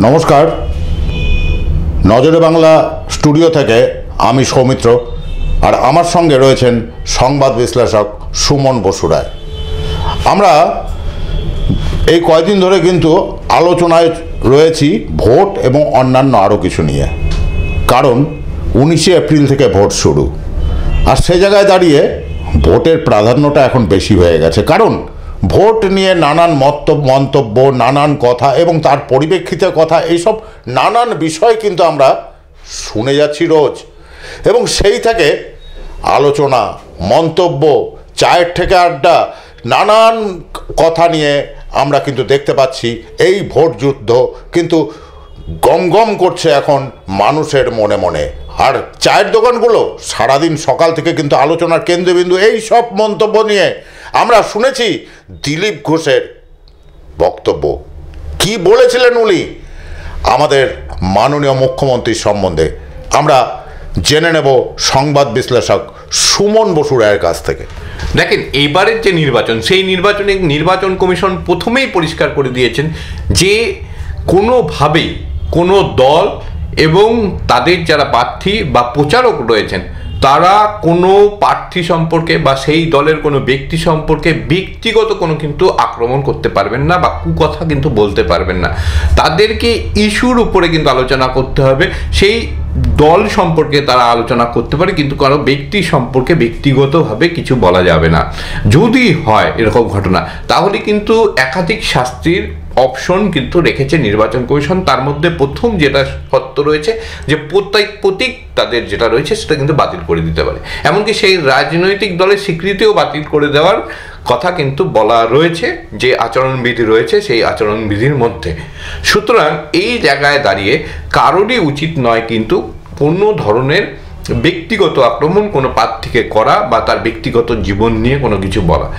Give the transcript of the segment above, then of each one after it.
নমস্কার, নজরে বাংলা স্টুডিও থেকে আমি সৌমিত্র, আর আমার সঙ্গে রয়েছেন সংবাদ বিশ্লেষক সুমন বসু রায়। আমরা এই কয়েকদিন ধরে কিন্তু আলোচনায় রয়েছি ভোট এবং অন্যান্য আরও কিছু নিয়ে, কারণ 19শে এপ্রিল থেকে ভোট শুরু। আর সেই জায়গায় দাঁড়িয়ে ভোটের প্রাধান্যটা এখন বেশি হয়ে গেছে, কারণ ভোট নিয়ে নানান মন্তব্য, নানান কথা এবং তার পরিপ্রেক্ষিতে কথা, এইসব নানান বিষয় কিন্তু আমরা শুনে যাচ্ছি রোজ। এবং সেই থেকে আলোচনা, মন্তব্য, চায়ের থেকে আড্ডা, নানান কথা নিয়ে আমরা কিন্তু দেখতে পাচ্ছি এই ভোট যুদ্ধ কিন্তু গম করছে এখন মানুষের মনে মনে। আর চায়ের দোকানগুলো সারাদিন সকাল থেকে কিন্তু আলোচনার কেন্দ্রবিন্দু এই সব মন্তব্য নিয়ে। আমরা শুনেছি দিলীপ ঘোষের বক্তব্য, কি বলেছিলেন উনি আমাদের মাননীয় মুখ্যমন্ত্রীর সম্বন্ধে। আমরা জেনে নেব সংবাদ বিশ্লেষক সুমন বসু রায়ের কাছ থেকে। দেখেন, এইবারের যে নির্বাচন, সেই নির্বাচন কমিশন প্রথমেই পরিষ্কার করে দিয়েছেন যে কোনোভাবেই কোনো দল এবং তাদের যারা প্রার্থী বা প্রচারক রয়েছেন তারা কোনো প্রার্থী সম্পর্কে বা সেই দলের কোনো ব্যক্তি সম্পর্কে ব্যক্তিগত কোনো কিন্তু আক্রমণ করতে পারবেন না বা কুকথা কিন্তু বলতে পারবেন না। তাদেরকে ইস্যুর উপরে কিন্তু আলোচনা করতে হবে। সেই দল সম্পর্কে তারা আলোচনা করতে পারে, কিন্তু কারো ব্যক্তি সম্পর্কে ব্যক্তিগতভাবে কিছু বলা যাবে না। যদি হয় এরকম ঘটনা, তাহলে কিন্তু একাধিক শাস্তির অপশন কিন্তু রেখেছে নির্বাচন কমিশন। তার মধ্যে প্রথম যেটা সত্য রয়েছে যে প্রতীক তাদের যেটা রয়েছে সেটা কিন্তু বাতিল করে দিতে পারে, এমনকি সেই রাজনৈতিক দলের স্বীকৃতিও বাতিল করে দেওয়ার কথা কিন্তু বলা রয়েছে, যে আচরণবিধি রয়েছে সেই আচরণবিধির মধ্যে। সুতরাং এই জায়গায় দাঁড়িয়ে কারোরই উচিত নয় কিন্তু কোনো ধরনের ব্যক্তিগত আক্রমণ কোনো প্রার্থীকে করা বা তার ব্যক্তিগত জীবন নিয়ে কোনো কিছু বলা।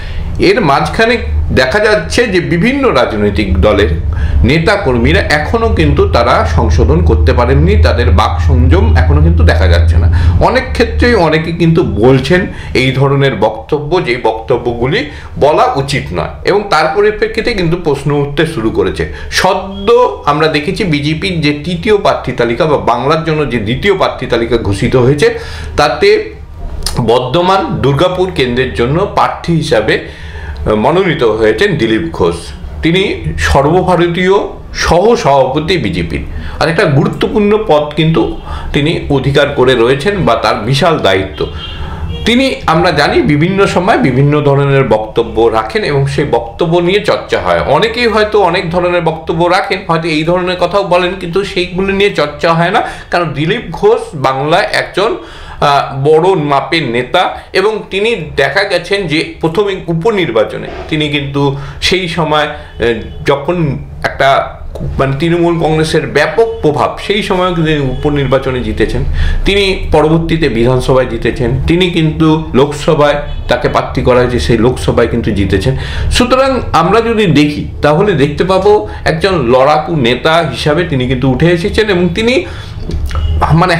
এর মাঝখানে দেখা যাচ্ছে যে বিভিন্ন রাজনৈতিক দলের নেতাকর্মীরা এখনও কিন্তু তারা সংশোধন করতে পারেননি, তাদের বাক সংযম এখনও কিন্তু দেখা যাচ্ছে না। অনেক ক্ষেত্রেই অনেকে কিন্তু বলছেন এই ধরনের বক্তব্য, যেই বক্তব্যগুলি বলা উচিত নয়, এবং তার পরিপ্রেক্ষিতে কিন্তু প্রশ্ন উঠতে শুরু করেছে। সদ্য আমরা দেখেছি বিজেপির যে তৃতীয় প্রার্থী তালিকা বা বাংলার জন্য যে দ্বিতীয় প্রার্থী তালিকা ঘোষিত হয়েছে, তাতে বর্ধমান দুর্গাপুর কেন্দ্রের জন্য প্রার্থী হিসাবে মনোনীত হয়েছেন দিলীপ ঘোষ। তিনি সর্বভারতীয় সহ সভাপতি বিজেপির, আর একটা গুরুত্বপূর্ণ পদ কিন্তু তিনি অধিকার করে রয়েছেন বা তার বিশাল দায়িত্ব। তিনি, আমরা জানি, বিভিন্ন সময় বিভিন্ন ধরনের বক্তব্য রাখেন এবং সেই বক্তব্য নিয়ে চর্চা হয়। অনেকেই হয়তো অনেক ধরনের বক্তব্য রাখেন, হয়তো এই ধরনের কথাও বলেন, কিন্তু সেইগুলো নিয়ে চর্চা হয় না, কারণ দিলীপ ঘোষ বাংলায় একজন বড় মাপের নেতা। এবং তিনি দেখা গেছেন যে প্রথমে উপনির্বাচনে তিনি কিন্তু সেই সময় যখন একটা তৃণমূল কংগ্রেসের ব্যাপক প্রভাব, সেই সময় তিনি উপনির্বাচনে জিতেছেন। তিনি পরবর্তীতে বিধানসভায় জিতেছেন, তিনি কিন্তু লোকসভায় তাকে প্রার্থী করা হয়েছে, সেই লোকসভায় কিন্তু জিতেছেন। সুতরাং আমরা যদি দেখি তাহলে দেখতে পাবো একজন লড়াকু নেতা হিসাবে তিনি কিন্তু উঠে এসেছেন, এবং তিনি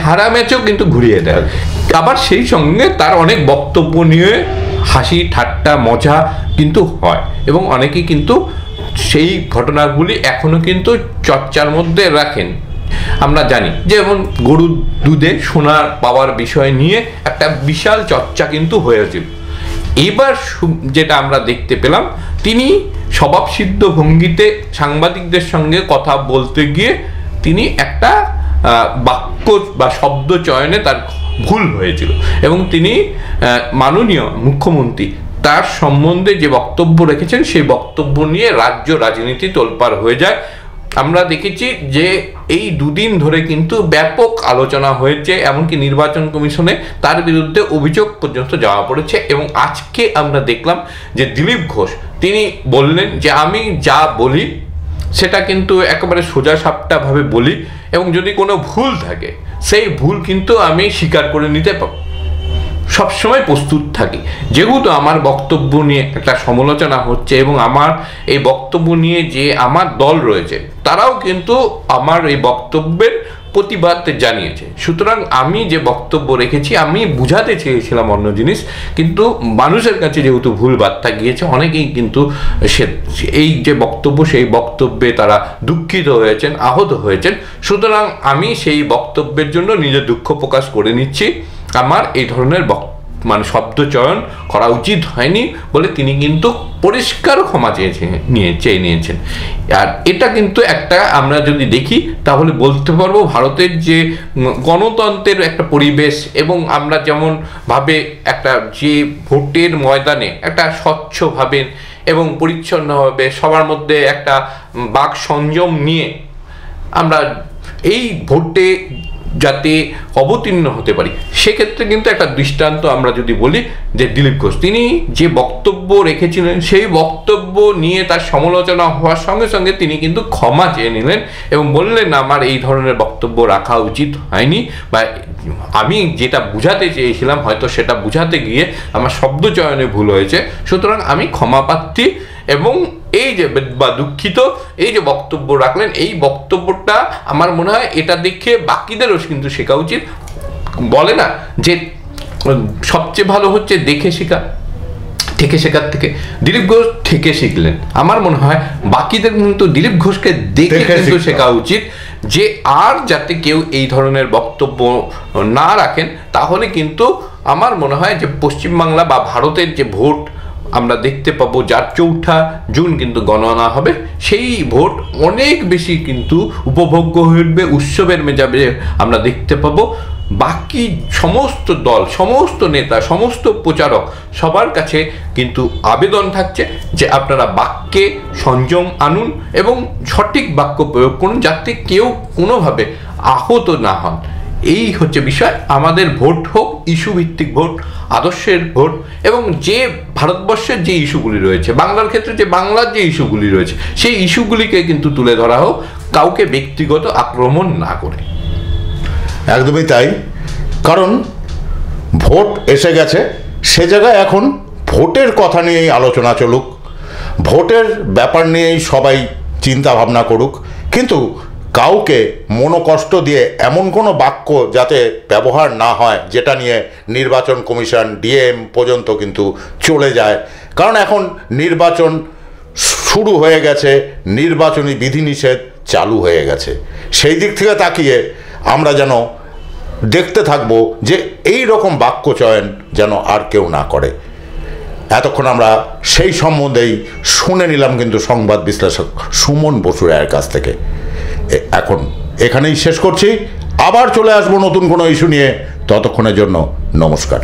হারা ম্যাচও কিন্তু ঘুরিয়ে দেয়। আবার সেই সঙ্গে তার অনেক বক্তব্য নিয়ে হাসি ঠাট্টা মজা কিন্তু হয়, এবং অনেকেই কিন্তু সেই ঘটনাগুলি এখনো কিন্তু চর্চার মধ্যে রাখেন। আমরা জানি যেমন গরুর দুধে সোনা পাওয়ার বিষয় নিয়ে একটা বিশাল চর্চা কিন্তু হয়েছিল। এবার যেটা আমরা দেখতে পেলাম, তিনি স্বভাবসিদ্ধ ভঙ্গিতে সাংবাদিকদের সঙ্গে কথা বলতে গিয়ে তিনি একটা বাক্য বা শব্দ চয়নে তার ভুল হয়েছিল, এবং তিনি মাননীয় মুখ্যমন্ত্রী তার সম্বন্ধে যে বক্তব্য রেখেছেন সেই বক্তব্য নিয়ে রাজ্য রাজনীতি তোলপাড় হয়ে যায়। আমরা দেখেছি যে এই দুদিন ধরে কিন্তু ব্যাপক আলোচনা হয়েছে, এমনকি নির্বাচন কমিশনে তার বিরুদ্ধে অভিযোগ পর্যন্ত যাওয়া পড়েছে। এবং আজকে আমরা দেখলাম যে দিলীপ ঘোষ তিনি বললেন যে আমি যা বলি সেটা কিন্তু একেবারে সোজা সাপটাভাবে বলি, এবং যদি কোনো ভুল থাকে সেই ভুল কিন্তু আমি স্বীকার করে নিতে পারব। সবসময় প্রস্তুত থাকি। যেহেতু আমার বক্তব্য নিয়ে একটা সমালোচনা হচ্ছে এবং আমার এই বক্তব্য নিয়ে যে আমার দল রয়েছে তারাও কিন্তু আমার এই বক্তব্যের প্রতিবাদ জানিয়েছে, সুতরাং আমি যে বক্তব্য রেখেছি আমি বুঝাতে চেয়েছিলাম অন্য জিনিস, কিন্তু মানুষের কাছে যেহেতু ভুল বার্তা গিয়েছে, অনেকেই কিন্তু এই যে বক্তব্য সেই বক্তব্যে তারা দুঃখিত হয়েছেন, আহত হয়েছেন। সুতরাং আমি সেই বক্তব্যের জন্য নিজের দুঃখ প্রকাশ করে নিচ্ছি। আমার এই ধরনের শব্দ চয়ন করা উচিত হয়নি বলে তিনি কিন্তু পরিষ্কার ক্ষমা চেয়ে নিয়েছেন। আর এটা কিন্তু একটা আমরা যদি দেখি তাহলে বলতে পারবো ভারতের যে গণতন্ত্রের একটা পরিবেশ এবং আমরা যেমন ভাবে একটা যে ভোটের ময়দানে একটা স্বচ্ছভাবে এবং পরিচ্ছন্নভাবে সবার মধ্যে একটা বাক সংযম নিয়ে আমরা এই ভোটে যাতে অবতীর্ণ হতে পারি, সেক্ষেত্রে কিন্তু একটা দৃষ্টান্ত আমরা যদি বলি যে দিলীপ ঘোষ, তিনি যে বক্তব্য রেখেছিলেন সেই বক্তব্য নিয়ে তার সমালোচনা হওয়ার সঙ্গে সঙ্গে তিনি কিন্তু ক্ষমা চেয়ে নিলেন এবং বললেন আমার এই ধরনের বক্তব্য রাখা উচিত হয়নি, বা আমি যেটা বুঝাতে চেয়েছিলাম হয়তো সেটা বুঝাতে গিয়ে আমার শব্দ চয়নে ভুল হয়েছে, সুতরাং আমি ক্ষমা প্রার্থী এবং এই যে বা দুঃখিত এই যে বক্তব্য রাখলেন, এই বক্তব্যটা আমার মনে হয় এটা দেখে বাকিদেরও কিন্তু শেখা উচিত। বলে না যে সবচেয়ে ভালো হচ্ছে দেখে শেখা, থেকে শেখার থেকে দিলীপ ঘোষ থেকে শিখলেন। আমার মনে হয় বাকিদের কিন্তু দিলীপ ঘোষকে দেখে কিন্তু শেখা উচিত যে আর যাতে কেউ এই ধরনের বক্তব্য না রাখেন, তাহলে কিন্তু আমার মনে হয় যে পশ্চিমবাংলা বা ভারতের যে ভোট আমরা দেখতে পাবো, যার 4 জুন কিন্তু গণনা হবে, সেই ভোট অনেক বেশি কিন্তু উপভোগ্য হয়ে উঠবে, উৎসবের মেজাজে আমরা দেখতে পাবো। বাকি সমস্ত দল, সমস্ত নেতা, সমস্ত প্রচারক সবার কাছে কিন্তু আবেদন থাকছে যে আপনারা বাক্যে সংযম আনুন এবং সঠিক বাক্য প্রয়োগ করুন যাতে কেউ কোনোভাবে আহত না হন। এই হচ্ছে বিষয়। আমাদের ভোট হোক ইস্যু ভিত্তিক ভোট, আদর্শের ভোট, এবং যে ভারতবর্ষের যে ইস্যুগুলি রয়েছে, বাংলার ক্ষেত্রে যে বাংলার যে ইস্যুগুলি রয়েছে সেই ইস্যুগুলিকে কিন্তু তুলে ধরা হোক, কাউকে ব্যক্তিগত আক্রমণ না করে। একদমই তাই, কারণ ভোট এসে গেছে, সে জায়গায় এখন ভোটের কথা নিয়েই আলোচনা চলুক, ভোটের ব্যাপার নিয়েই সবাই চিন্তা ভাবনা করুক, কিন্তু কাউকে মনোকষ্ট দিয়ে এমন কোনো বাক্য যাতে ব্যবহার না হয় যেটা নিয়ে নির্বাচন কমিশন ডিএম পর্যন্ত কিন্তু চলে যায়। কারণ এখন নির্বাচন শুরু হয়ে গেছে, নির্বাচনী বিধিনিষেধ চালু হয়ে গেছে। সেই দিক থেকে তাকিয়ে আমরা যেন দেখতে থাকবো যে এই রকম বাক্য চয়ন যেন আর কেউ না করে। এতক্ষণ আমরা সেই সম্বন্ধেই শুনে নিলাম কিন্তু সংবাদ বিশ্লেষক সুমন বসু রায়ের কাছ থেকে। এখন এখানেই শেষ করছি, আবার চলে আসবো নতুন কোনো ইস্যু নিয়ে। ততক্ষণের জন্য নমস্কার।